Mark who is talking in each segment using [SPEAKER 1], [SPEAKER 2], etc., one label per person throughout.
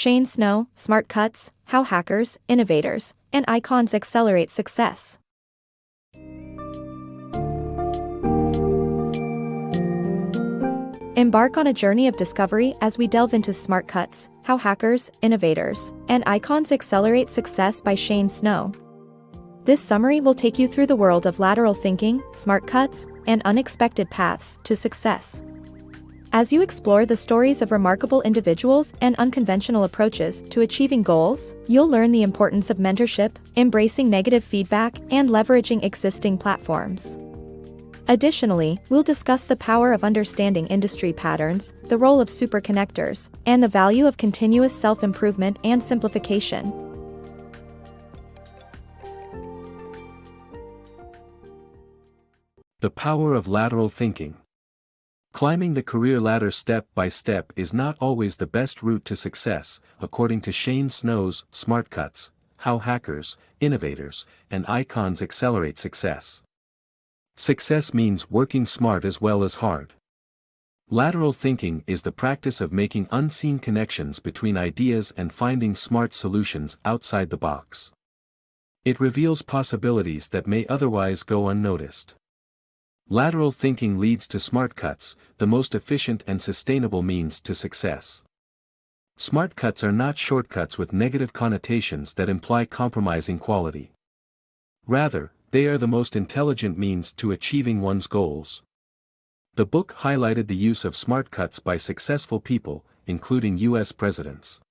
[SPEAKER 1] Shane Snow, Smartcuts, How Hackers, Innovators, and Icons Accelerate Success. Embark on a journey of discovery as we delve into Smartcuts, How Hackers, Innovators, and Icons Accelerate Success by Shane Snow. This summary will take you through the world of lateral thinking, smartcuts, and unexpected paths to success. As you explore the stories of remarkable individuals and unconventional approaches to achieving goals, you'll learn the importance of mentorship, embracing negative feedback, and leveraging existing platforms. Additionally, we'll discuss the power of understanding industry patterns, the role of superconnectors, and the value of continuous self-improvement and simplification.
[SPEAKER 2] The power of lateral thinking. Climbing the career ladder step by step is not always the best route to success, according to Shane Snow's Smartcuts, How Hackers, Innovators, and Icons Accelerate Success. Success means working smart as well as hard. Lateral thinking is the practice of making unseen connections between ideas and finding smart solutions outside the box. It reveals possibilities that may otherwise go unnoticed. Lateral thinking leads to smartcuts, the most efficient and sustainable means to success. Smartcuts are not shortcuts with negative connotations that imply compromising quality. Rather, they are the most intelligent means to achieving one's goals. The book highlighted the use of smartcuts by successful people, including U.S. presidents.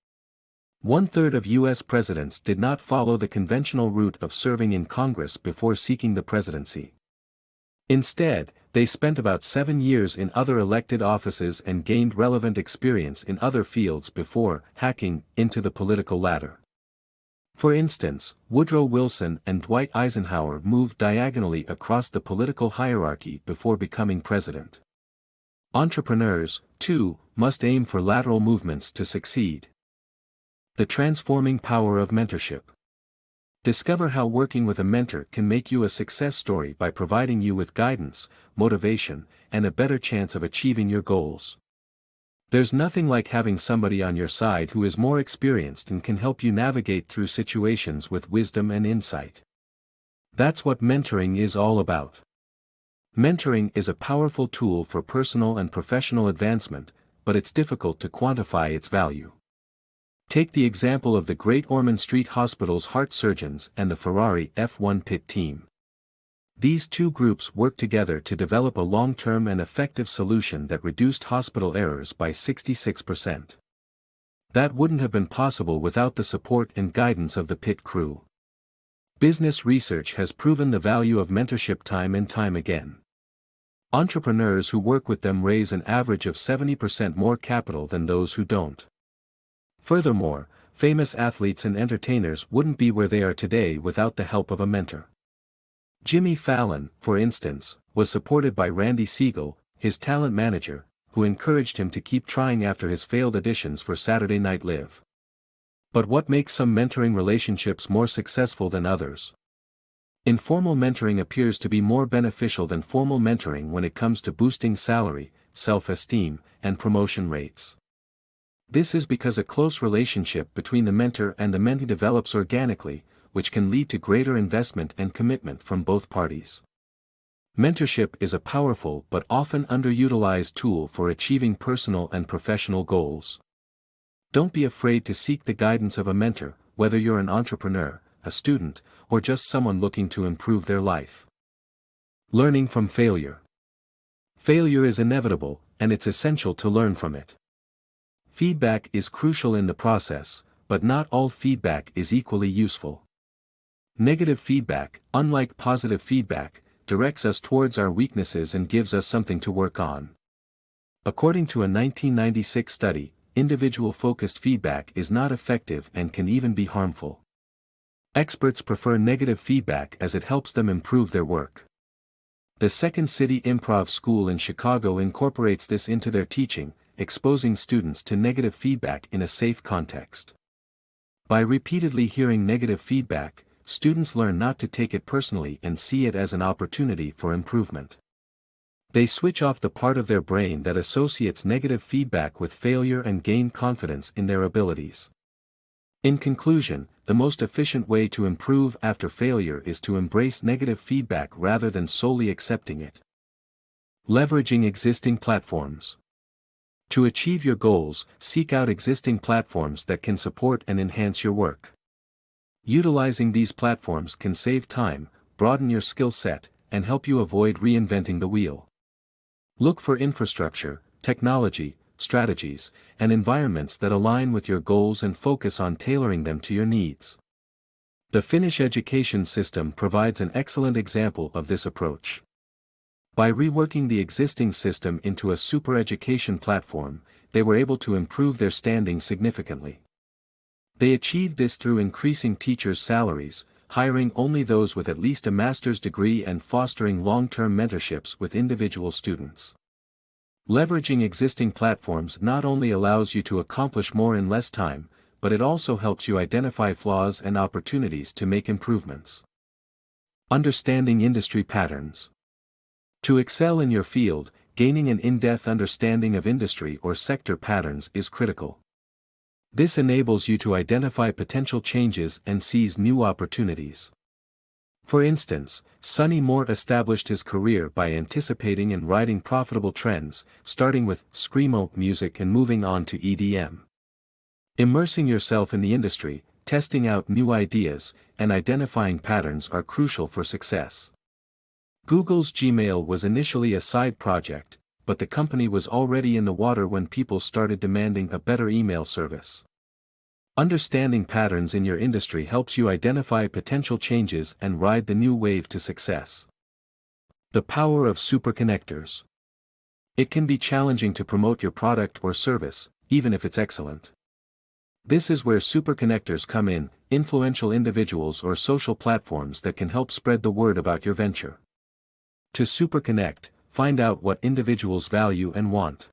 [SPEAKER 2] 1/3 of U.S. presidents did not follow the conventional route of serving in Congress before seeking the presidency. Instead, they spent about 7 years in other elected offices and gained relevant experience in other fields before hacking into the political ladder. For instance, Woodrow Wilson and Dwight Eisenhower moved diagonally across the political hierarchy before becoming president. Entrepreneurs, too, must aim for lateral movements to succeed. The transforming power of mentorship. Discover how working with a mentor can make you a success story by providing you with guidance, motivation, and a better chance of achieving your goals. There's nothing like having somebody on your side who is more experienced and can help you navigate through situations with wisdom and insight. That's what mentoring is all about. Mentoring is a powerful tool for personal and professional advancement, but it's difficult to quantify its value. Take the example of the Great Ormond Street Hospital's heart surgeons and the Ferrari F1 pit team. These two groups worked together to develop a long-term and effective solution that reduced hospital errors by 66%. That wouldn't have been possible without the support and guidance of the pit crew. Business research has proven the value of mentorship time and time again. Entrepreneurs who work with them raise an average of 70% more capital than those who don't. Furthermore, famous athletes and entertainers wouldn't be where they are today without the help of a mentor. Jimmy Fallon, for instance, was supported by Randy Siegel, his talent manager, who encouraged him to keep trying after his failed auditions for Saturday Night Live. But what makes some mentoring relationships more successful than others? Informal mentoring appears to be more beneficial than formal mentoring when it comes to boosting salary, self-esteem, and promotion rates. This is because a close relationship between the mentor and the mentee develops organically, which can lead to greater investment and commitment from both parties. Mentorship is a powerful but often underutilized tool for achieving personal and professional goals. Don't be afraid to seek the guidance of a mentor, whether you're an entrepreneur, a student, or just someone looking to improve their life. Learning from failure. Failure is inevitable, and it's essential to learn from it. Feedback is crucial in the process, but not all feedback is equally useful. Negative feedback, unlike positive feedback, directs us towards our weaknesses and gives us something to work on. According to a 1996 study, individual-focused feedback is not effective and can even be harmful. Experts prefer negative feedback as it helps them improve their work. The Second City Improv School in Chicago incorporates this into their teaching, exposing students to negative feedback in a safe context. By repeatedly hearing negative feedback, students learn not to take it personally and see it as an opportunity for improvement. They switch off the part of their brain that associates negative feedback with failure and gain confidence in their abilities. In conclusion, the most efficient way to improve after failure is to embrace negative feedback rather than solely accepting it. Leveraging existing platforms. To achieve your goals, seek out existing platforms that can support and enhance your work. Utilizing these platforms can save time, broaden your skill set, and help you avoid reinventing the wheel. Look for infrastructure, technology, strategies, and environments that align with your goals and focus on tailoring them to your needs. The Finnish education system provides an excellent example of this approach. By reworking the existing system into a super education platform, they were able to improve their standing significantly. They achieved this through increasing teachers' salaries, hiring only those with at least a master's degree, and fostering long-term mentorships with individual students. Leveraging existing platforms not only allows you to accomplish more in less time, but it also helps you identify flaws and opportunities to make improvements. Understanding industry patterns. To excel in your field, gaining an in-depth understanding of industry or sector patterns is critical. This enables you to identify potential changes and seize new opportunities. For instance, Sonny Moore established his career by anticipating and riding profitable trends, starting with screamo music and moving on to EDM. Immersing yourself in the industry, testing out new ideas, and identifying patterns are crucial for success. Google's Gmail was initially a side project, but the company was already in the water when people started demanding a better email service. Understanding patterns in your industry helps you identify potential changes and ride the new wave to success. The power of superconnectors. It can be challenging to promote your product or service, even if it's excellent. This is where superconnectors come in, influential individuals or social platforms that can help spread the word about your venture. To superconnect, find out what individuals value and want.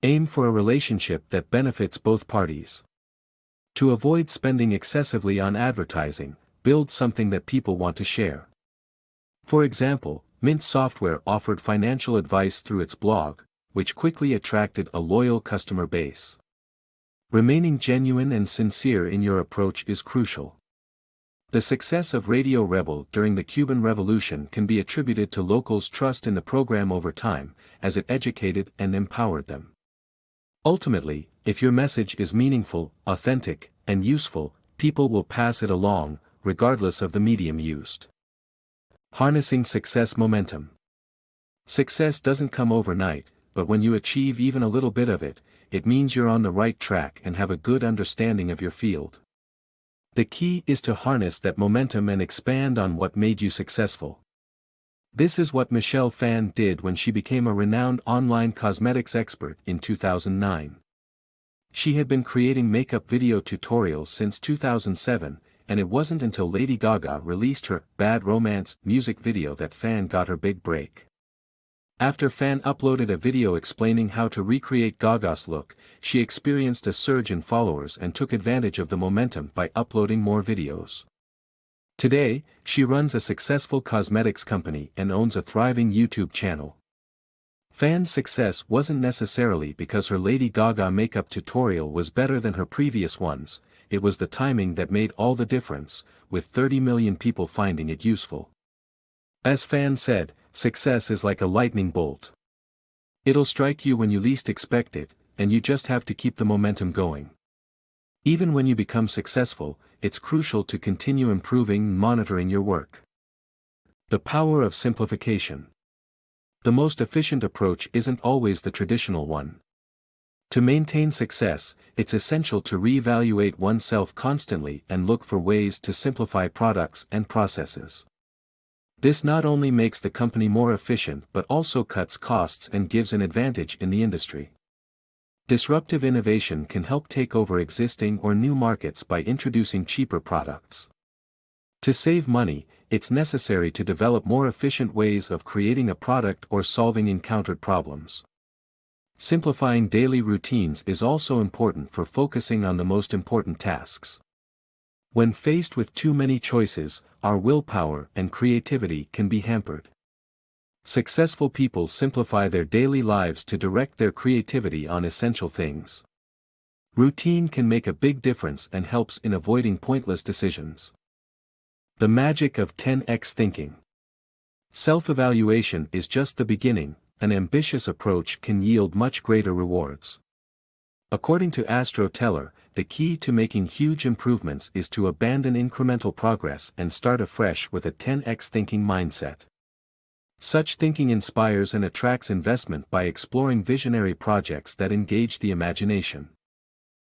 [SPEAKER 2] Aim for a relationship that benefits both parties. To avoid spending excessively on advertising, build something that people want to share. For example, Mint Software offered financial advice through its blog, which quickly attracted a loyal customer base. Remaining genuine and sincere in your approach is crucial. The success of Radio Rebel during the Cuban Revolution can be attributed to locals' trust in the program over time, as it educated and empowered them. Ultimately, if your message is meaningful, authentic, and useful, people will pass it along, regardless of the medium used. Harnessing success momentum. Success doesn't come overnight, but when you achieve even a little bit of it, it means you're on the right track and have a good understanding of your field. The key is to harness that momentum and expand on what made you successful. This is what Michelle Phan did when she became a renowned online cosmetics expert in 2009. She had been creating makeup video tutorials since 2007, and it wasn't until Lady Gaga released her Bad Romance music video that Phan got her big break. After Phan uploaded a video explaining how to recreate Gaga's look, she experienced a surge in followers and took advantage of the momentum by uploading more videos. Today, she runs a successful cosmetics company and owns a thriving YouTube channel. Phan's success wasn't necessarily because her Lady Gaga makeup tutorial was better than her previous ones, it was the timing that made all the difference, with 30 million people finding it useful. As Phan said, success is like a lightning bolt. It'll strike you when you least expect it, and you just have to keep the momentum going. Even when you become successful, it's crucial to continue improving and monitoring your work. The power of simplification. The most efficient approach isn't always the traditional one. To maintain success, it's essential to reevaluate oneself constantly and look for ways to simplify products and processes. This not only makes the company more efficient but also cuts costs and gives an advantage in the industry. Disruptive innovation can help take over existing or new markets by introducing cheaper products. To save money, it's necessary to develop more efficient ways of creating a product or solving encountered problems. Simplifying daily routines is also important for focusing on the most important tasks. When faced with too many choices, our willpower and creativity can be hampered. Successful people simplify their daily lives to direct their creativity on essential things. Routine can make a big difference and helps in avoiding pointless decisions. The magic of 10x thinking. Self-evaluation is just the beginning. An ambitious approach can yield much greater rewards. According to Astro Teller, the key to making huge improvements is to abandon incremental progress and start afresh with a 10x thinking mindset. Such thinking inspires and attracts investment by exploring visionary projects that engage the imagination.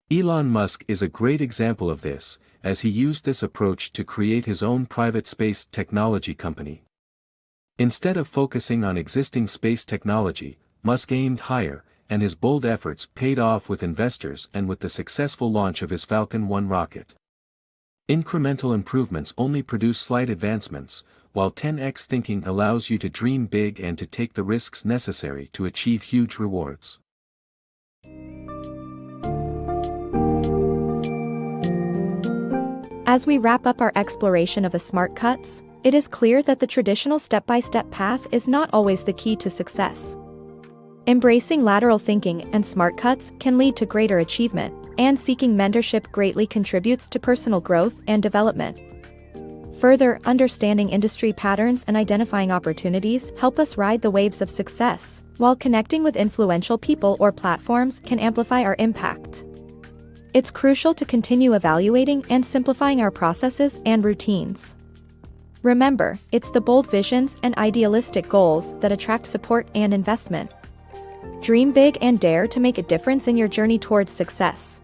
[SPEAKER 2] Elon Musk is a great example of this, as he used this approach to create his own private space technology company. Instead of focusing on existing space technology, Musk aimed higher, and his bold efforts paid off with investors and with the successful launch of his Falcon 1 rocket. Incremental improvements only produce slight advancements, while 10x thinking allows you to dream big and to take the risks necessary to achieve huge rewards.
[SPEAKER 1] As we wrap up our exploration of the Smartcuts, it is clear that the traditional step-by-step path is not always the key to success. Embracing lateral thinking and Smartcuts can lead to greater achievement, and seeking mentorship greatly contributes to personal growth and development. Further, understanding industry patterns and identifying opportunities help us ride the waves of success, while connecting with influential people or platforms can amplify our impact. It's crucial to continue evaluating and simplifying our processes and routines. Remember, it's the bold visions and idealistic goals that attract support and investment. Dream big and dare to make a difference in your journey towards success.